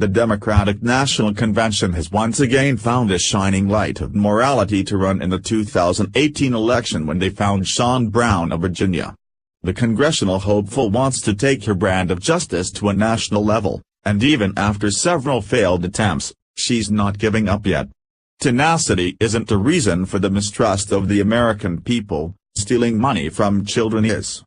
The Democratic National Convention has once again found a shining light of morality to run in the 2018 election when they found Shaun Brown of Virginia. The congressional hopeful wants to take her brand of justice to a national level, and even after several failed attempts, she's not giving up yet. Tenacity isn't the reason for the mistrust of the American people, stealing money from children is.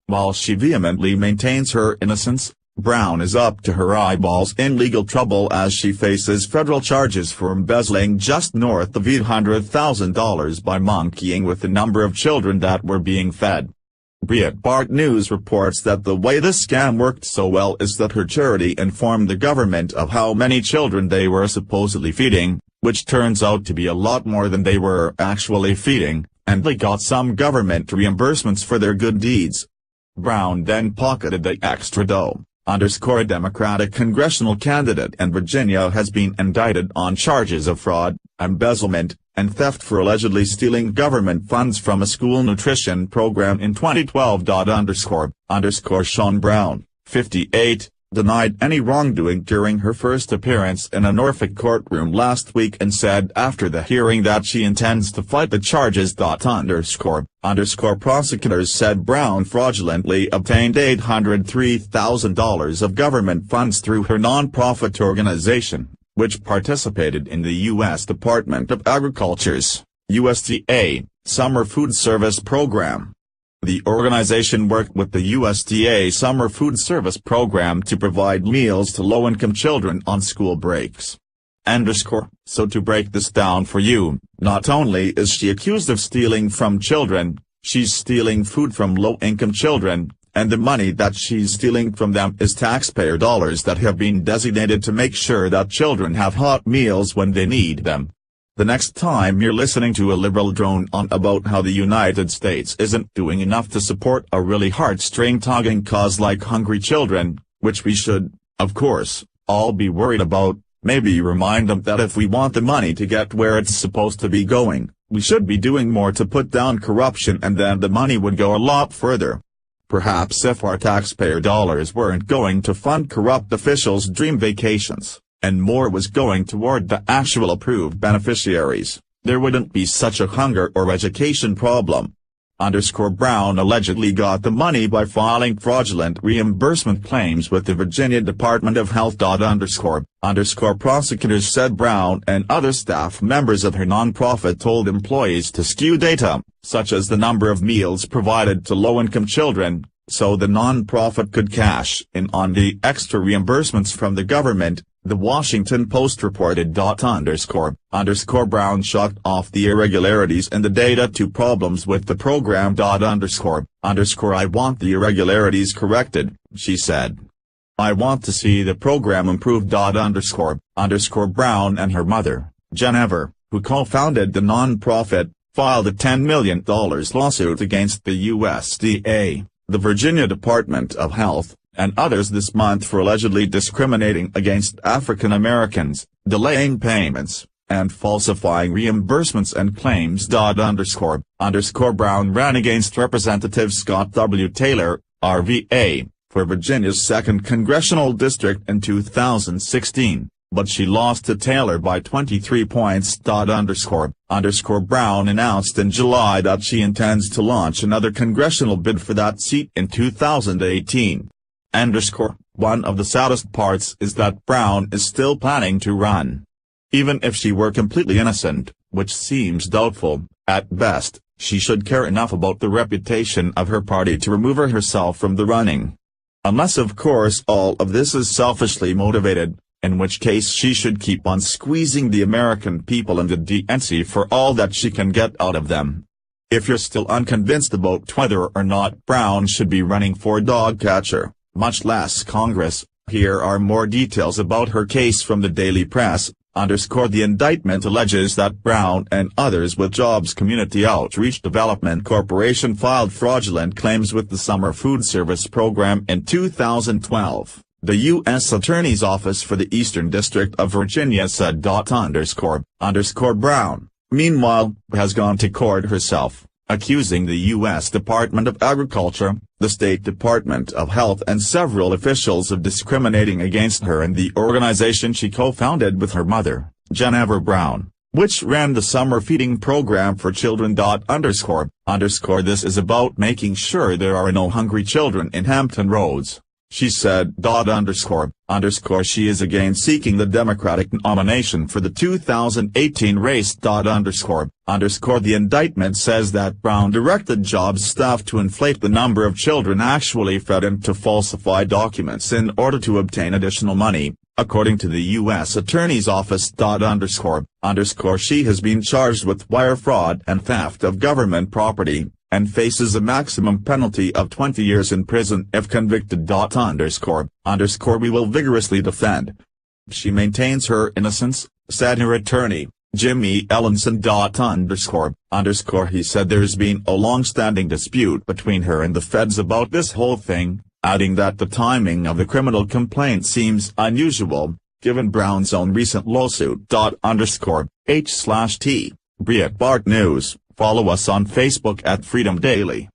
While she vehemently maintains her innocence, Brown is up to her eyeballs in legal trouble as she faces federal charges for embezzling just north of $800,000 by monkeying with the number of children that were being fed. Breitbart News reports that the way this scam worked so well is that her charity informed the government of how many children they were supposedly feeding, which turns out to be a lot more than they were actually feeding, and they got some government reimbursements for their good deeds. Brown then pocketed the extra dough. A Democratic congressional candidate in Virginia has been indicted on charges of fraud, embezzlement, and theft for allegedly stealing government funds from a school nutrition program in 2012. Shaun Brown, 58, denied any wrongdoing during her first appearance in a Norfolk courtroom last week and said after the hearing that she intends to fight the charges. Prosecutors said Brown fraudulently obtained $803,000 of government funds through her nonprofit organization, which participated in the U.S. Department of Agriculture's USDA Summer Food Service Program. The organization worked with the USDA Summer Food Service Program to provide meals to low-income children on school breaks. So to break this down for you, not only is she accused of stealing from children, she's stealing food from low-income children, and the money that she's stealing from them is taxpayer dollars that have been designated to make sure that children have hot meals when they need them. The next time you're listening to a liberal drone on about how the United States isn't doing enough to support a really heartstring-tugging cause like hungry children, which we should, of course, all be worried about, maybe remind them that if we want the money to get where it's supposed to be going, we should be doing more to put down corruption, and then the money would go a lot further. Perhaps if our taxpayer dollars weren't going to fund corrupt officials' dream vacations, and more was going toward the actual approved beneficiaries, there wouldn't be such a hunger or education problem. Brown allegedly got the money by filing fraudulent reimbursement claims with the Virginia Department of Health. Prosecutors said Brown and other staff members of her nonprofit told employees to skew data, such as the number of meals provided to low-income children, so the nonprofit could cash in on the extra reimbursements from the government, The Washington Post reported. Brown chalked off the irregularities in the data to problems with the program. I want the irregularities corrected, she said. I want to see the program improved. Brown and her mother, Jennifer, who co-founded the nonprofit, filed a $10 million lawsuit against the USDA, the Virginia Department of Health, and others this month for allegedly discriminating against African Americans, delaying payments, and falsifying reimbursements and claims. Brown ran against Representative Scott W. Taylor, RVA, for Virginia's 2nd Congressional District in 2016, but she lost to Taylor by 23 points. Brown announced in July that she intends to launch another congressional bid for that seat in 2018. One of the saddest parts is that Brown is still planning to run. Even if she were completely innocent, which seems doubtful, at best, she should care enough about the reputation of her party to remove herself from the running. Unless of course all of this is selfishly motivated, in which case she should keep on squeezing the American people and the DNC for all that she can get out of them. If you're still unconvinced about whether or not Brown should be running for dog catcher, much less Congress, here are more details about her case from the Daily Press. The indictment alleges that Brown and others with Jobs Community Outreach Development Corporation filed fraudulent claims with the Summer Food Service Program in 2012, the U.S. Attorney's Office for the Eastern District of Virginia said. Brown, meanwhile, has gone to court herself, accusing the U.S. Department of Agriculture, the State Department of Health and several officials of discriminating against her and the organization she co-founded with her mother, Jennifer Brown, which ran the summer feeding program for children. This is about making sure there are no hungry children in Hampton Roads, she said. She is again seeking the Democratic nomination for the 2018 race. The indictment says that Brown directed Jobs staff to inflate the number of children actually fed and to falsify documents in order to obtain additional money, according to the U.S. Attorney's Office. She has been charged with wire fraud and theft of government property, and faces a maximum penalty of 20 years in prison if convicted. We will vigorously defend. She maintains her innocence, said her attorney, Jimmy Ellenson. He said there's been a long-standing dispute between her and the feds about this whole thing, adding that the timing of the criminal complaint seems unusual, given Brown's own recent lawsuit. H/T, Breitbart News. Follow us on Facebook at Freedom Daily.